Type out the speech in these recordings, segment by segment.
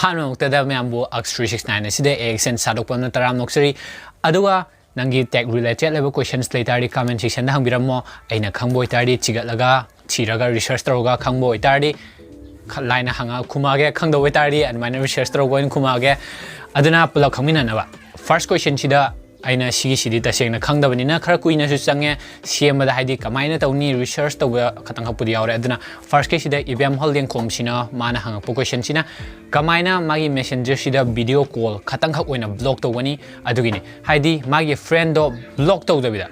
ahano tada myambu X369 aside Axn Sadokpam na taram noksari aduga nangi tech related level questions later comment section da hangbiramo aina khangbo itari chigalaga chiraga research taroga khangbo itari line hanga khumage khangdo itari and minor research taroga khumage aduna pulak khangmina na ba first question chida aina sigi taseng na khangdabani na khara kuina su change cm da haidi kamaina tawni research taw khatang hapudi awre aduna first case da ibm holding com sina mana hang question sina kamaina magi messenger sida video call khatang khak oina block tawani adugini haidi magi friend do block tawdabida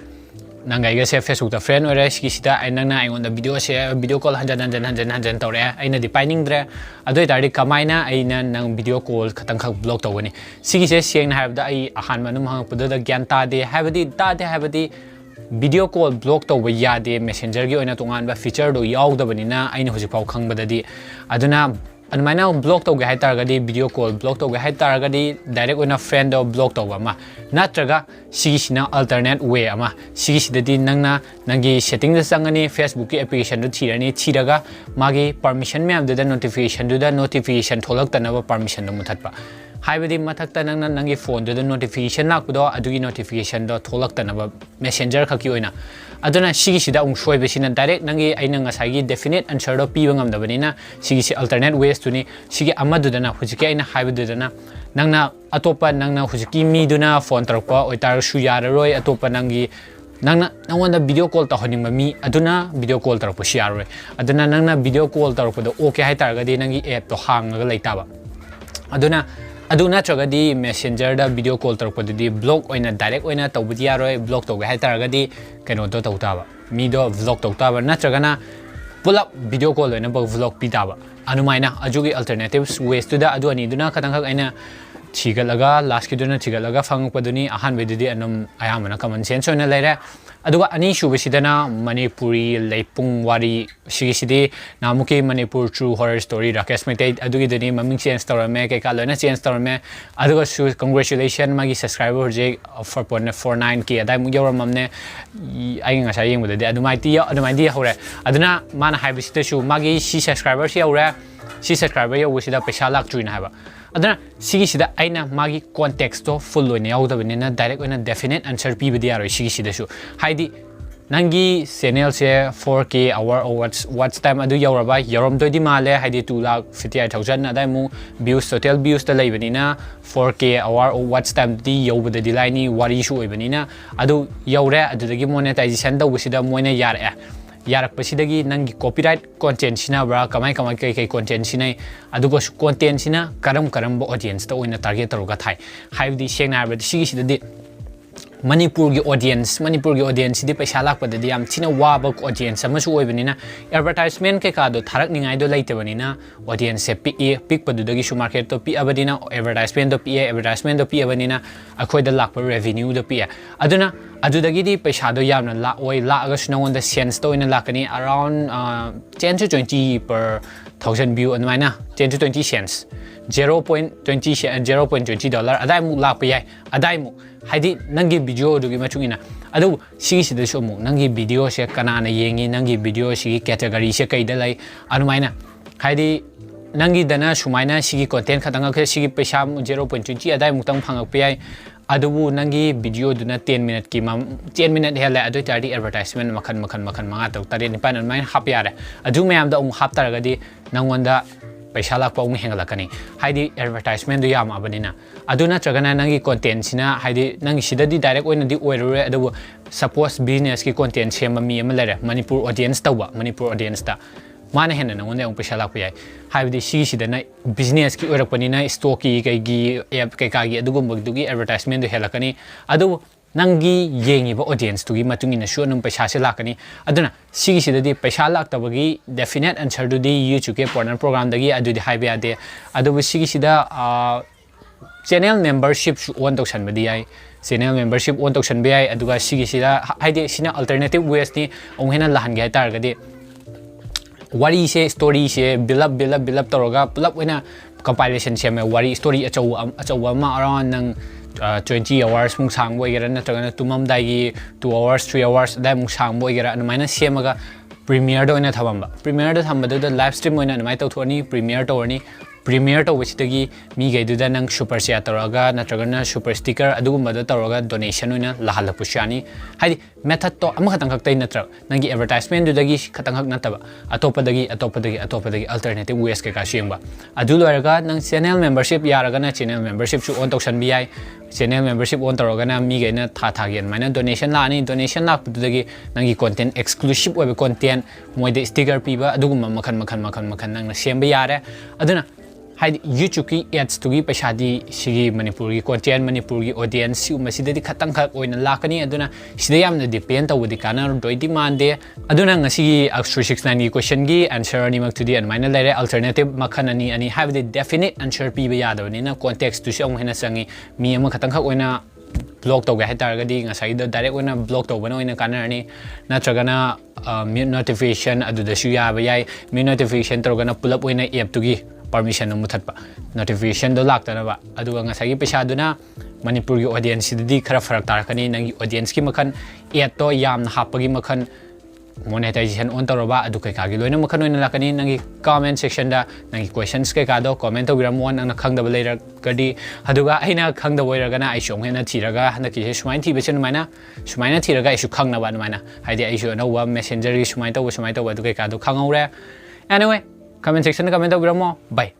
nangai ga se facebook da friend ore sigi sida aina na on da video call hanjan tawre aina defining dre adoi tari kamaina aina nang video call khatang khak block tawani sigi se siang na habda ai ahan manum hang puda da gyan ta de habadi video call block tawba yade messenger gi oina tungan ba feature do yaudabani na aina hoji pau khangbadadi aduna anmaina block tawge hai targadi video call block tawge hai targadi direct oina friend do block tawba ma natraga sigi sina alternate way ama sigi sidadi nangna nangi setting da sangani facebook ki application do thirani thiraga magi permission me am da notification tholak tanaba permission do muthatpa haibadi mathakta nangna nangi phone do notification lakdo adugi notification do tholak tanaba messenger khaki oina aduna sigi sida ung shoi besina direct nangi aina ngasai gi definite answer do piba ngam dabani na sigi si alternate ways tuni sigi amadu dana hujiki aina haibadu dana nangna atopa nangna hujiki mi duna phone tarpa oitar su yararoi atopa nangi nangna nangwanda video call ta honing mi aduna video call tarpa shiaroi aduna nangna video call tarpa do okay hai targadi nangi app to hangaga leitaba aduna tragadi messenger da video call tarpadi block oina direct oina tawbudi yaroi block tawga hai targadi keno do tawtaba mi do vlog tawtaba natragana pull up video call oina ba vlog pitaba anumaina ajugi alternatives ways to da adu ani duna katang khak aina chigalaga last kiduna chigalaga phangpaduni ahan bedidi anum ayamana common sense oina leira aduga ani shubasidana Manipuri leipung wari sigisidi namuki Manipur true horror story rakesh maitai adugi dani maming change torame ke kalona change torame aduga su congratulations magi subscriber je 4.49 k adai mu yoramamne ai ngasa yengudadi adumai hore aduna mana haibisita su magi si subscriber si aure si subscriber yawusida paisa lak truina haba aduna sigi sida aina magi context to full oina yaudabani direct oina definite answer pibadi yaroi sigi sida su haidi nangi channel se 4k hour or watch time adu yauraba yarom doidi male haidi 2,58,000 adai mu views total views ta leibani na 4k hour or watch time di yaubada di laini wari su oibani na adu yaure adudagi monetization dawusida moina yare yarak pasidagi nangi copyright content sina bra kamai kai content sina adugo content sina karam bo audience ta oina target taruga thai haibdi sengna habdi sigi sidadi Manipur gi audience di paisa lakpadadi yam thina waba audience amasu oibanina advertisement ke ka do tharak ningai do leitebanina audience se pick padudagi su market to pi abadina advertisement do pi abanina akhoi da lakpa revenue do pi aduna adudagi di paisa do yamna la oi la aga sunawon da sense to ina lakani around 10 to 20 per 1000 view anmaina 10 to 20 cents 0.20 dollar adai mu lakpa yai adai mu haidi nangi video dugi machungina adu sigi sida so mu nangi video se kanana yengi nangi video sigi category se kaida lai anumaina haidi nangi dana sumaina sigi content khatanga khe sigi paisa 0.20 adai mu tang phangak pai adubu nangi video duna 10 minute ki 10 minute hele adu tari advertisement makhan manga taw tari ni pan main hap yare adu mayam da hap taragadi nangwanda paisa lakpa hengalakani haidi advertisement do yam abanina aduna tragana nangi content sina haidi nangi sidadi direct oina di oirure adu suppose business ki content sema mi amalere Manipur audience ta mana henna nangonde paisa lakpa yai haidi sigi sidana business ki oirakpanina stock ki gi app gi adugum dugi advertisement do helakani adu nangi yengi ba audience tugi matungina shu num paisa se lakani aduna sigi sidadi paisa laktabagi definite answer do di YouTube ke partner program dagi adu di haibe ade adu sigi sida channel membership on tawsan badi ai channel membership on tawsan be ai aduga sigi sida haide sina alternative ways ni ong hena lahan ga targadi wari se story se build up toroga pull wena compilation se me wari story achaw ma around nang 20 hours mung sang boy gara na tagana tumam dai gi 2 hours 3 hours dai mung sang boy gara na maina semaga premiere do ina thabamba premiere do thamba do live stream oina na mai tawthoni premiere to ni Premier to which the mi gay do then super siataraga, Natragana, super sticker, Adumada Taraga, donation in Lahala Pushani. Hadi method to Amakatang Natra, Nangi advertisement do the gish Katang Nataba, Atopadi alternative Weska Kashimba. Adulaga, Nang channel membership, Yaragana channel membership to on Tokshan BI, channel membership on Taragana, Migana Tatagian, Mana donation lani, donation lap to the Nangi content, exclusive web content, Moide sticker piba, Aduma Makan, Shemba Yara, Aduna. YouTube ki ads to gi pashadi sigi Manipuri content Manipuri audience si masida di khatang khat oina lakani aduna sida yamna depend tawdi kana doi demand de aduna ngasi Axn 369 gi question gi answer ani mak tudi an maina lere alternative makhan ani have the definite answer pi ba yadawni na context tu song hena sangi mi ama khatang khat oina blog to ga hetargadi ngasai da direct oina blog to bana oina kana ani natragana mute notification adu da shu ya ba yai mute notification torgana pull up oina app tu gi permission muthatpa notification do laktanaba aduga ngasagi pesa duna Manipur gi audience di khara farak tarakani nangi audience ki makhan ad to yam hapagi makhan monetization on toroba adu kai kagi loina makhan oina lakani nangi comment section da nangi questions kai ka do comment to gram one ang khangda later gadi aduga aina khangda boiragana ai shong hena thiraga hanaki sumain thi bechen maina sumaina thiraga isu khangna ba maina haidi ai shu no wa messenger gi sumai to adu kai ka do khangaure anyway comment section comment to gram mo bye